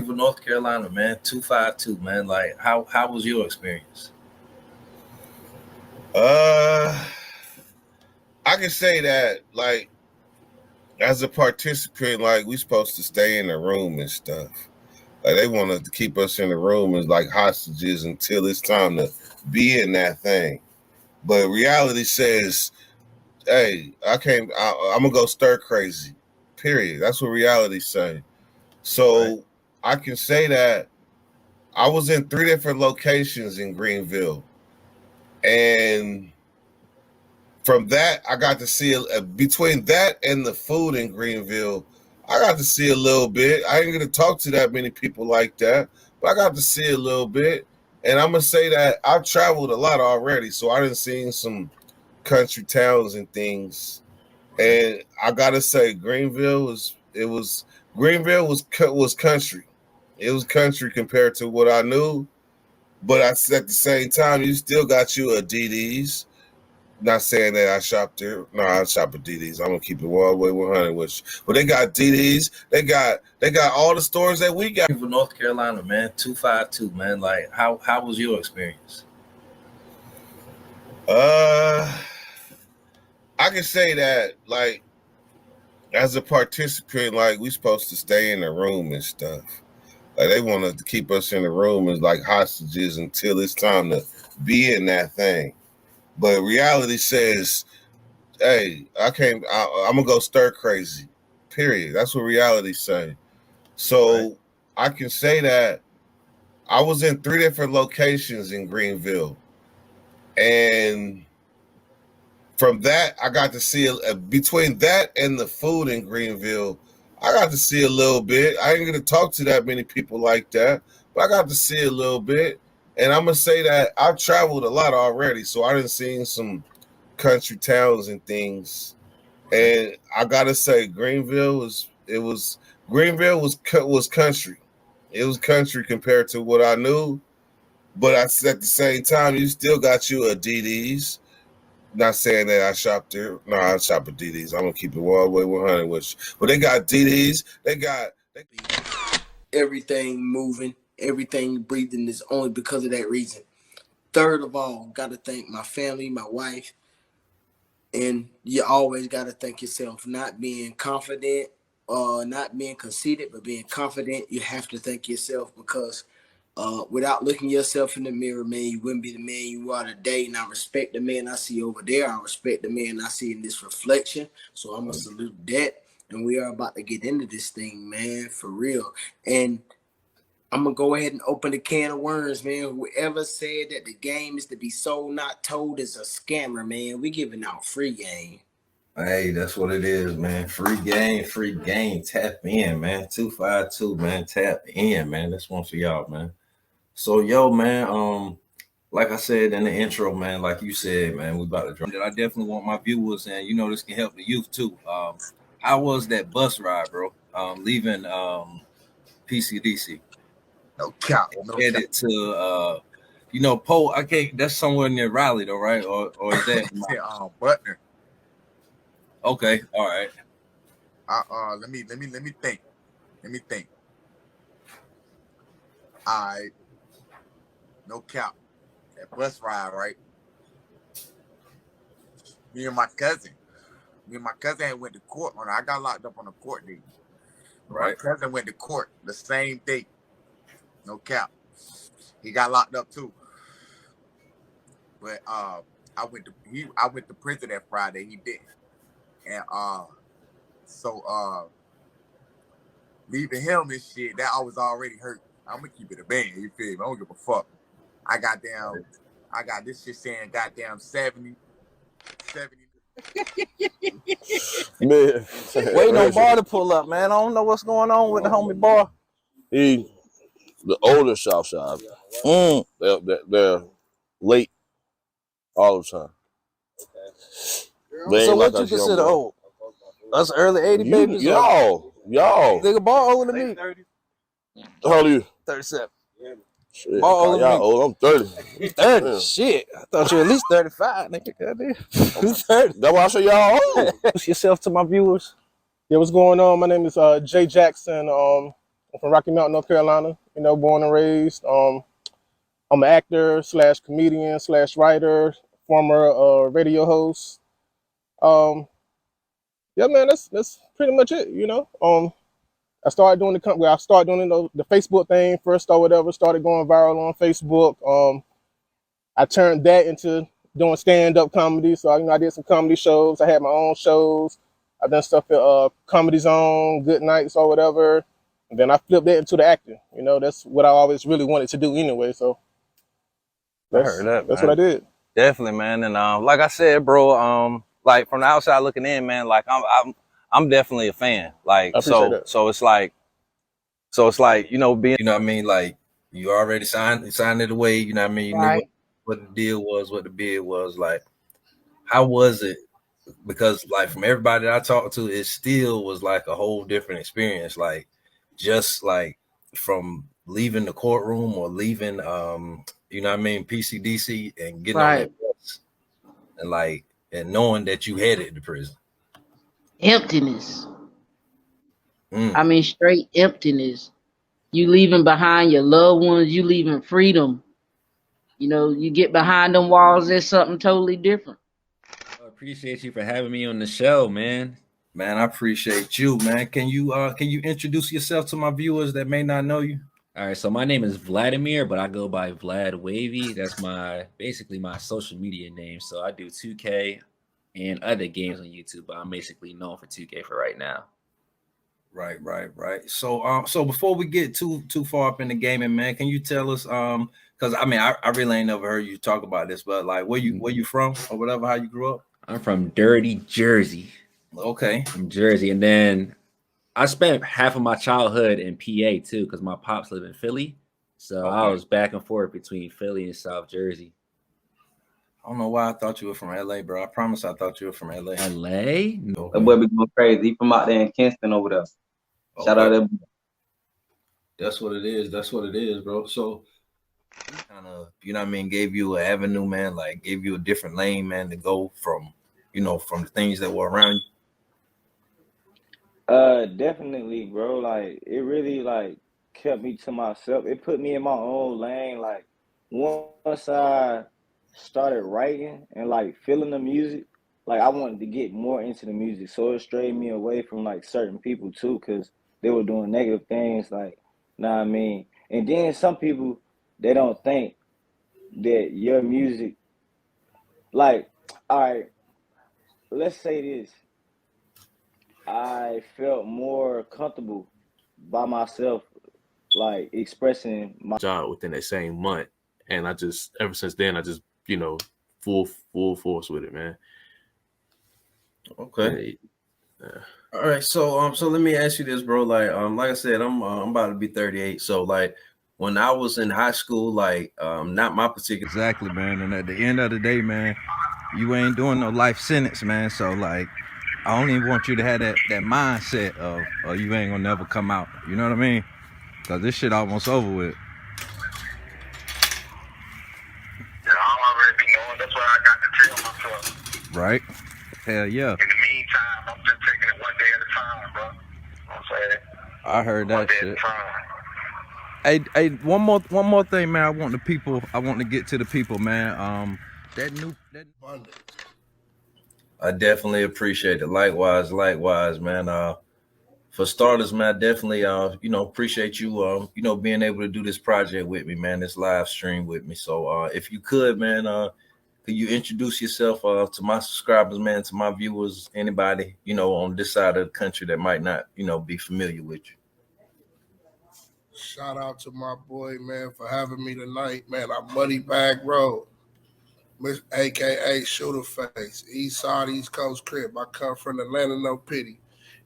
From North Carolina, man. 252, man. Like, how was your experience? I can say that, like, as a participant, like, we supposed to stay in the room and stuff. Like, they want to keep us in the room as like hostages until it's time to be in that thing. But reality says, hey, I'm gonna go stir crazy. Period. That's what reality say. So Right. I can say that I was in 3 different locations in Greenville, and from that, I got to see between that and the food in Greenville, I got to see a little bit. I ain't gonna talk to that many people like that, but I got to see a little bit. And I'm gonna say that I've traveled a lot already, so I done seen some country towns and things. And I gotta say, Greenville was country. It was country compared to what I knew. But at the same time, you still got you a DD's. Not saying that I shop there. No, I shop at DD's. I'm gonna keep it all the way 100 with you. But they got DD's. They got all the stores that we got. From North Carolina, man. 252, man. Like, how was your experience? I can say that, like, as a participant, like, we supposed to stay in the room and stuff. Like, they want to keep us in the room as like hostages until it's time to be in that thing. But reality says, hey, I'm gonna go stir crazy. Period. That's what reality say. So Right. I can say that I was in 3 different locations in Greenville, and from that, I got to see between that and the food in Greenville, I got to see a little bit. I ain't gonna talk to that many people like that, but I got to see a little bit. And I'm gonna say that I've traveled a lot already, so I done seen some country towns and things. And I gotta say, Greenville was country. It was country compared to what I knew. But at the same time, you still got you a DD's. Not saying that I shop there. No, I shop at DD's. I'm gonna keep it all the way 100 with you. But they got DD's. Everything moving, everything breathing is only because of that reason. Third of all, got to thank my family, my wife, and you always got to thank yourself. Not being confident, not being conceited, but being confident. You have to thank yourself because without looking yourself in the mirror, man, you wouldn't be the man you are today. And I respect the man I see over there. I respect the man I see in this reflection. So I'm gonna salute that. And we are about to get into this thing, man, for real. And I'm gonna go ahead and open the can of worms, man. Whoever said that the game is to be sold, not told, is a scammer, man. We giving out free game. Hey, that's what it is, man. Free game, free game. Tap in, man. 252, man. Tap in, man. That's one for y'all, man. So, yo, man. Like I said in the intro, man. Like you said, man, we about to drop. I definitely want my viewers, and this can help the youth too. How was that bus ride, bro? Leaving PCDC, No cap. No cap. headed to Poe. I can't. That's somewhere near Raleigh, though, right? Or is that Butner. Okay? All right. Let me think. Let me think. All right. No cap. That bus ride, right? Me and my cousin had went to court on. I got locked up on a court date. Right. My cousin went to court the same day. No cap. He got locked up too. But I went to prison that Friday. He didn't. And so leaving him and shit, that I was already hurt. I'm gonna keep it a band, you feel me? I don't give a fuck. I got this shit saying goddamn 70. Man, waiting on Bar to pull up, man. I don't know what's going on with the homie Bar. he, the older Southside, they're late all the time. They So ain't what like you us young consider boys. old? Us early 80 babies? Y'all. Nigga, Bar older than me. How old are you? 37. Shit, Bar older than y'all me. old. I'm 30. 30? Yeah. Shit. I thought you were at least 35, nigga. Goddamn. 30. That's why I say y'all old. Introduce yourself to my viewers. Yeah, what's going on? My name is Jay Jackson. I'm from Rocky Mount, North Carolina. You know, born and raised. I'm an actor slash comedian slash writer, former radio host. Um, yeah, man, that's pretty much it. You know, I started doing I started doing the Facebook thing first or whatever. Started going viral on Facebook. I turned that into doing stand up comedy. So I did some comedy shows. I had my own shows. I done stuff at Comedy Zone, Good Nights or whatever. And then I flipped that into the acting. You know, that's what I always really wanted to do anyway. So I heard that, that's man. what I did. Definitely, man. And like I said, bro, like from the outside looking in, man, like I'm definitely a fan. Like I appreciate that. so it's like you know, being, You know what I mean? Like you already signed it away. You know what I mean? You knew what the deal was, what the bid was. Like, how was it? Because like from everybody that I talked to, it still was like a whole different experience. Like just like from leaving the courtroom or leaving, you know what I mean, PCDC and getting on that bus and knowing that you headed to prison. Emptiness. I mean, straight emptiness. You leaving behind your loved ones, you leaving freedom. You know, you get behind them walls, there's something totally different. I appreciate you for having me on the show, man. Man, I appreciate you, man. Can you introduce yourself to my viewers that may not know you? All right, so my name is Vladimir, but I go by Vlad Wavy. That's basically my social media name. So I do 2K and other games on YouTube, but I'm basically known for 2K for right now. Right. So before we get too far up in the gaming, man, can you tell us, because I mean I really ain't never heard you talk about this, but like where you from or whatever, how you grew up? I'm from dirty Jersey. Okay. From Jersey, and then I spent half of my childhood in PA too, because my pops live in Philly. So I was back and forth between Philly and South Jersey. I don't know why I thought you were from LA, bro. I promise I thought you were from LA. LA? No. That boy be going crazy. He from out there in Kingston over there. Shout out there. That's what it is. That's what it is, bro. So kind of, you know what I mean, gave you an avenue, man, like gave you a different lane, man, to go from, you know, from the things that were around you. Definitely, bro. Like it really like kept me to myself. It put me in my own lane. Like once I started writing and like feeling the music, like I wanted to get more into the music. So it strayed me away from like certain people too, because they were doing negative things, like, know what I mean? And then some people, they don't think that your music, like, all right, let's say this. I felt more comfortable by myself, like expressing my job within that same month. And I just, ever since then, I just, you know, full force with it, man. Okay. Yeah. All right. So let me ask you this, bro. Like I said, I'm about to be 38. So like when I was in high school, like not my particular. Exactly, man. And at the end of the day, man, you ain't doing no life sentence, man. So like I only want you to have that mindset of you ain't gonna never come out. You know what I mean? Cause this shit almost over with. Yeah, I'm already knowing. That's what I got to tell myself. Right? Hell yeah. In the meantime, I'm just taking it one day at a time, bro. You know what I'm saying? I heard that shit. Hey, one more thing, man. I want to get to the people, man. I definitely appreciate it. Likewise, man. For starters, man, I definitely you know, appreciate you you know, being able to do this project with me, man, this live stream with me. So if you could, man, could you introduce yourself to my subscribers, man, to my viewers, anybody, you know, on this side of the country that might not, you know, be familiar with you? Shout out to my boy, man, for having me tonight, man. I'm Moneybag Road, aka Shooter Face, East Side, East Coast crib. I come from Atlanta, no pity,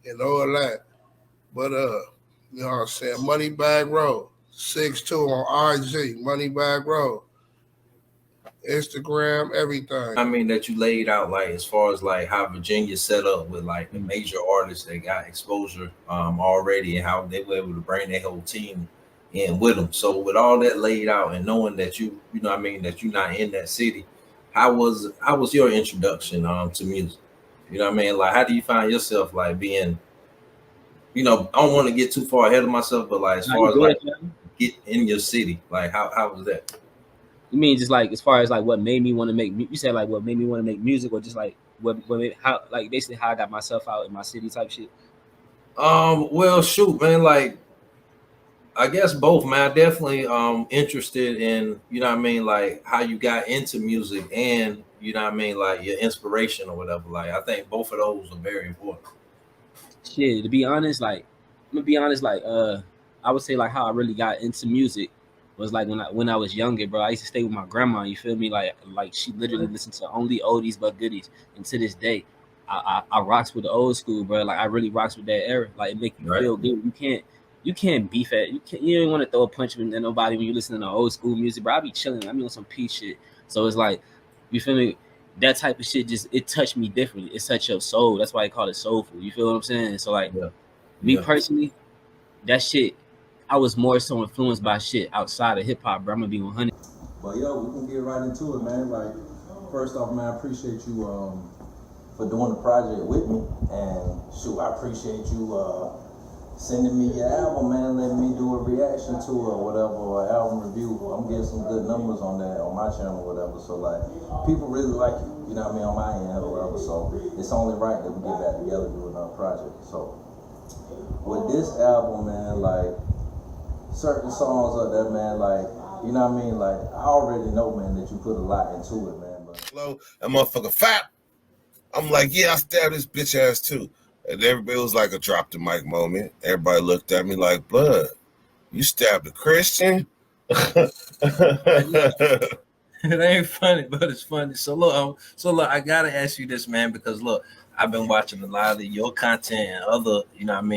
and all that. But you know what I'm saying? Moneybag Road, 6'2" on IG, Moneybag Road, Instagram, everything. I mean, that you laid out, like as far as like how Virginia set up with like the major artists that got exposure already, and how they were able to bring their whole team in with them. So with all that laid out and knowing that you know what I mean, that you're not in that city, how was your introduction to music? You know what I mean? Like how do you find yourself like being I don't want to get too far ahead of myself, but like as Nah, far you as like good, man. get in your city, like how was that? You mean just like as far as like what made me want to make? You said like what made me want to make music, or just like how like basically how I got myself out in my city type shit. Well, shoot, man, like I guess both, man. I definitely interested in, like how you got into music and like your inspiration or whatever. Like I think both of those are very important. Shit, to be honest, like I'm gonna be honest, like I would say like how I really got into music was like when I was younger, bro. I used to stay with my grandma. You feel me? Like she literally listened to only oldies but goodies, and to this day, I rocks with the old school, bro. Like I really rocks with that era. Like it make you Right. feel good. You can't beef at you don't want to throw a punch at nobody when you listen to old school music, bro. I be chilling. I be on some peace shit. So it's like you feel me? That type of shit just it touched me differently. It touched your soul. That's why they call it soulful. You feel what I'm saying? So like me personally, that shit, I was more so influenced by shit outside of hip hop, bro. I'm gonna be 100. But yo, we can get right into it, man. Like, first off, man, I appreciate you for doing the project with me, and shoot, I appreciate you sending me your album, man, letting me do a reaction to it or whatever, or album review. I'm getting some good numbers on that on my channel or whatever. So like, people really like it, you know what I mean, on my end or whatever. So it's only right that we get back together and do another project. So with this album, man, like certain songs up there, man, like, you know what I mean? Like, I already know, man, that you put a lot into it, man. But that motherfucker fat. I'm like, yeah, I stabbed this bitch ass too. And everybody was like a drop the mic moment. Everybody looked at me like, blood, you stabbed a Christian? It ain't funny, but it's funny. So look, I gotta ask you this, man, because look, I've been watching a lot of your content and other,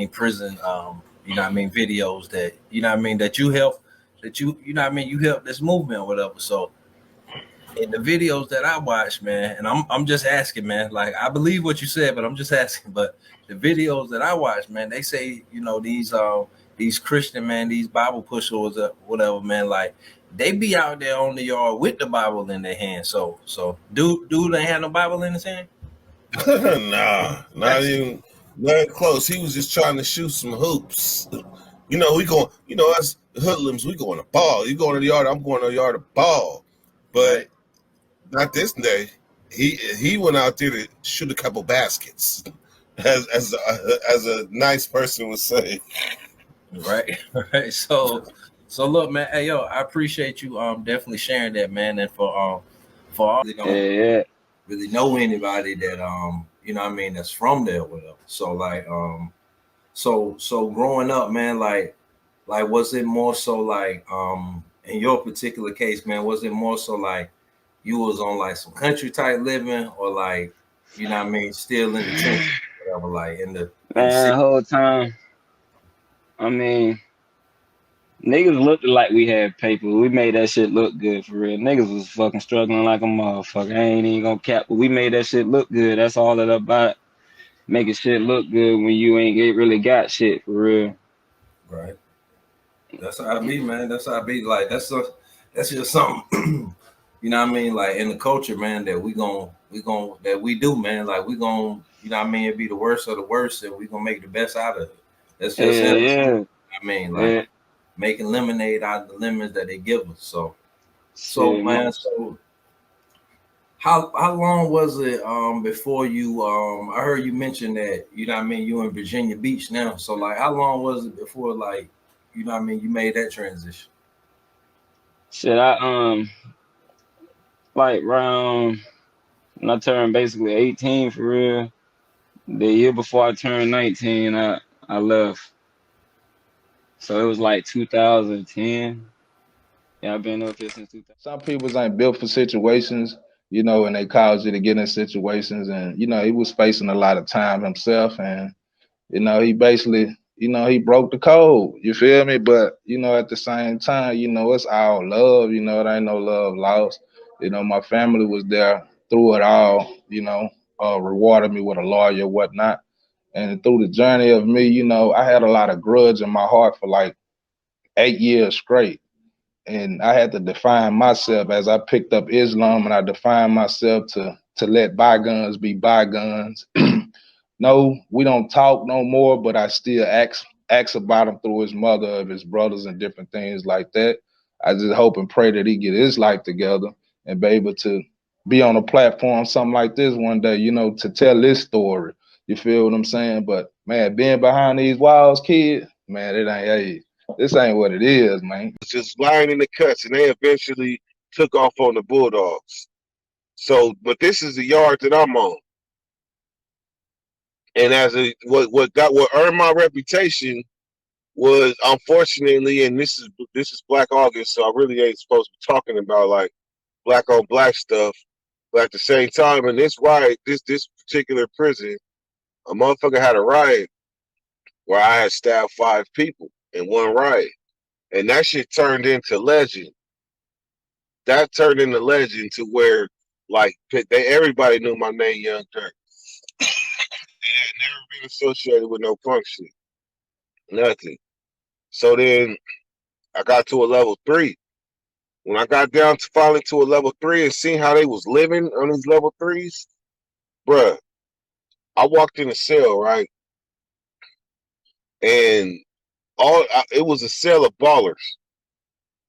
prison, videos that, that you help, you help this movement or whatever. So in the videos that I watch, man, and I'm just asking, man, like I believe what you said, but I'm just asking. But the videos that I watch, man, they say, these Christian, man, these Bible pushers or whatever, man, like they be out there on the yard with the Bible in their hand. So dude ain't had no Bible in his hand? Nah, not even close. He was just trying to shoot some hoops. We going, us hoodlums, we going to ball. You going to the yard, I'm going to the yard to ball. But not this day. He went out there to shoot a couple baskets, as a nice person would say. Right. So look, man. Hey, yo, I appreciate you definitely sharing that, man. And for all don't really know anybody that that's from there or whatever. So like so growing up, man, like was it more so like in your particular case, man, was it more so like you was on like some country type living or like, still in the trenches, whatever, like in the city? Whole time, I mean, niggas looked like we had paper. We made that shit look good for real. Niggas was fucking struggling like a motherfucker. I ain't even gonna cap, but we made that shit look good. That's all it about. Making shit look good when you ain't really got shit for real. Right. That's how I be, man. That's how I be. Like that's just something, like in the culture, man, that we gon' that we do, man. Like we gon', it be the worst of the worst, and we gonna make the best out of it. That's just it. Like making lemonade out of the lemons that they give us. So man, so how long was it before you I heard you mention that, you in Virginia Beach now. So like how long was it before like, you made that transition? Shit, I like around when I turned basically 18 for real. The year before I turned 19, I left. So it was like 2010. Yeah, I've been up here since 2000. Some people ain't built for situations, and they cause you to get in situations. And, he was facing a lot of time himself. And, he basically, he broke the code. You feel me? But, at the same time, it's all love. It ain't no love lost. My family was there through it all, rewarded me with a lawyer, whatnot. And through the journey of me, I had a lot of grudge in my heart for like 8 years straight. And I had to define myself as I picked up Islam, and I defined myself to let bygones be bygones. no, we don't talk no more, but I still ask about him through his mother, of his brothers, and different things like that. I just hope and pray that he get his life together and be able to be on a platform, something like this one day, you know, to tell this story. You feel what I'm saying? But man, being behind these walls, kid, man, it ain't, hey, this ain't what it is, man. It's just lying in the cuts, and they eventually took off on the Bulldogs. So, but this is the yard that I'm on. And as what earned my reputation was, unfortunately, and this is Black August, so I really ain't supposed to be talking about like black on black stuff. But at the same time, in this riot, this particular prison, a motherfucker had a riot where I had stabbed 5 people in one riot, and that shit turned into legend. That turned into legend to where like everybody knew my name, Young Dirk. It had never been associated with no punk shit. Nothing. So then I got to a level 3. When I got down to finally to a level 3 and seeing how they was living on these level 3s, bruh, I walked in a cell, right? And it was a cell of ballers.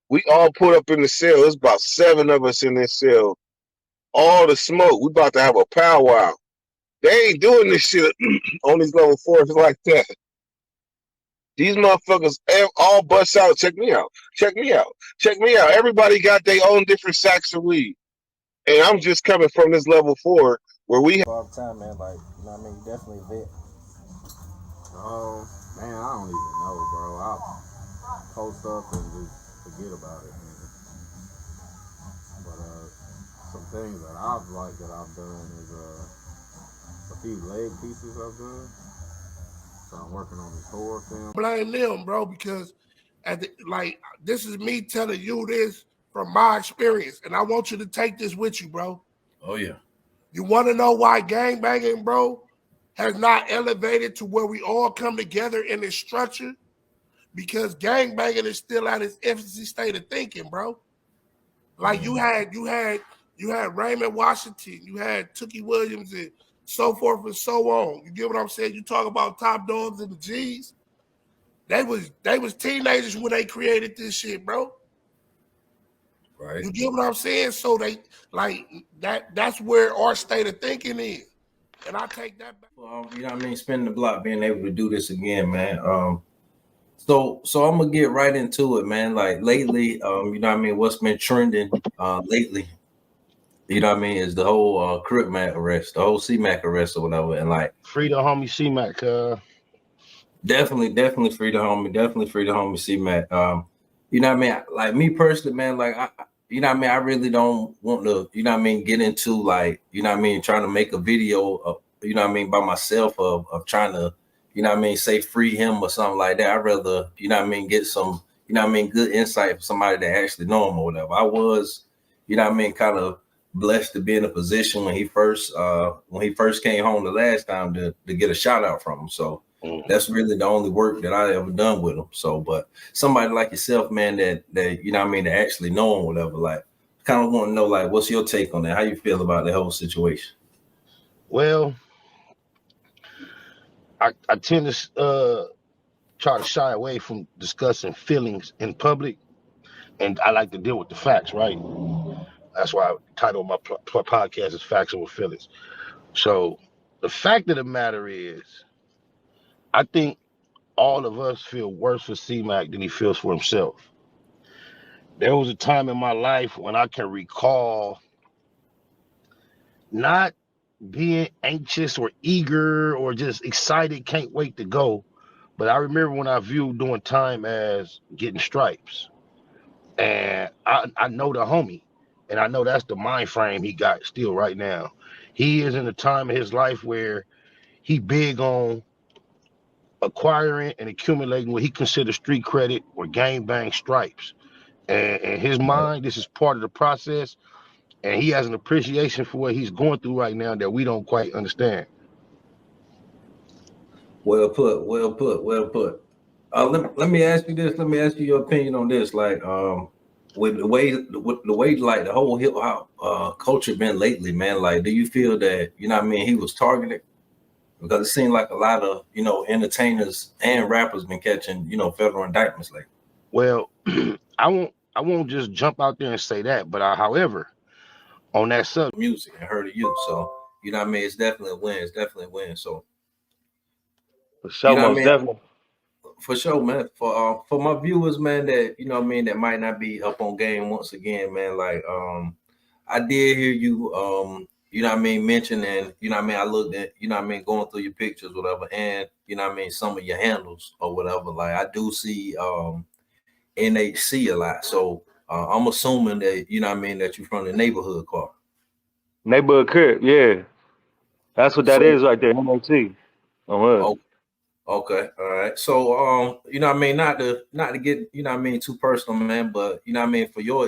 We all put up in the cell. There's about 7 of us in this cell. All the smoke. We about to have a powwow. They ain't doing this shit on these level 4s like that. These motherfuckers all bust out. Check me out. Check me out. Check me out. Everybody got their own different sacks of weed. And I'm just coming from this level 4 where we all the time, man. Like, you know what I mean? You definitely a vet. Man, I don't even know, bro. I'll post up and just forget about it, man. But some things that I've liked that I've done is a few leg pieces I've done. So I'm working on this horror film. Blame them, bro, because this is me telling you this from my experience, and I want you to take this with you, bro. Oh yeah. You want to know why gangbanging, bro, has not elevated to where we all come together in this structure? Because gangbanging is still at its infancy state of thinking, bro. Like you had Raymond Washington, you had Tookie Williams, and so forth and so on. You get what I'm saying? You talk about Top Dogs and the G's. They was teenagers when they created this shit, bro. Right. You get what I'm saying? So they like that's where our state of thinking is. And I take that back. Well, you know what I mean? Spinning the block, being able to do this again, man. So I'm gonna get right into it, man. Like lately, you know what I mean, what's been trending lately, you know what I mean, is the whole Crook Mac arrest, the whole C-Mac arrest or whatever. And like free the homie C-Mac, definitely free the homie C-Mac. You know what I mean? Like me personally, man, like you know what I mean, I really don't want to, you know what I mean, get into like, you know what I mean, trying to make a video of, you know what I mean, by myself of trying to, you know what I mean, say free him or something like that. I'd rather, you know what I mean, get some, you know what I mean, good insight from somebody that actually know him or whatever. I was, you know what I mean, kind of blessed to be in a position when he first came home the last time to get a shout out from him. So that's really the only work that I ever done with him. So, but somebody like yourself, man, that you know what I mean, that actually know him, whatever, like kind of want to know, like, what's your take on that? How you feel about the whole situation? Well, I tend to try to shy away from discussing feelings in public, and I like to deal with the facts, right? That's why I titled my podcast is Facts Over Feelings. So the fact of the matter is, I think all of us feel worse for C-Mac than he feels for himself. There was a time in my life when I can recall not being anxious or eager or just excited, can't wait to go. But I remember when I viewed doing time as getting stripes. And I know the homie, and I know that's the mind frame he got still right now. He is in a time in his life where he big on acquiring and accumulating what he considers street credit or gang bang stripes. And in his mind, this is part of the process. And he has an appreciation for what he's going through right now that we don't quite understand. Well put. Let me ask you this. Let me ask you your opinion on this. Like, with the way like the whole hip hop culture been lately, man. Like, do you feel that, you know what I mean, he was targeted? Because it seems like a lot of, you know, entertainers and rappers been catching, you know, federal indictments lately. Well, I won't just jump out there and say that, but however, on that subject, music and heard of you. So, you know what I mean? It's definitely a win. It's definitely a win. So, For you sure, know what I most mean? definitely. For sure, man. For my viewers, man, that, you know what I mean, that might not be up on game once again, man. Like, I did hear you, you know what I mean, mentioning, you know what I mean, I looked at, you know what I mean, going through your pictures, whatever, and you know what I mean, some of your handles or whatever. Like, I do see NHC a lot. So I'm assuming that, you know what I mean, that you're from the neighborhood car. Neighborhood crib, yeah. That's what that So is right there, MOT. On us. oh, okay, all right. So you know what I mean, not to get, you know what I mean, too personal, man, but you know what I mean, for your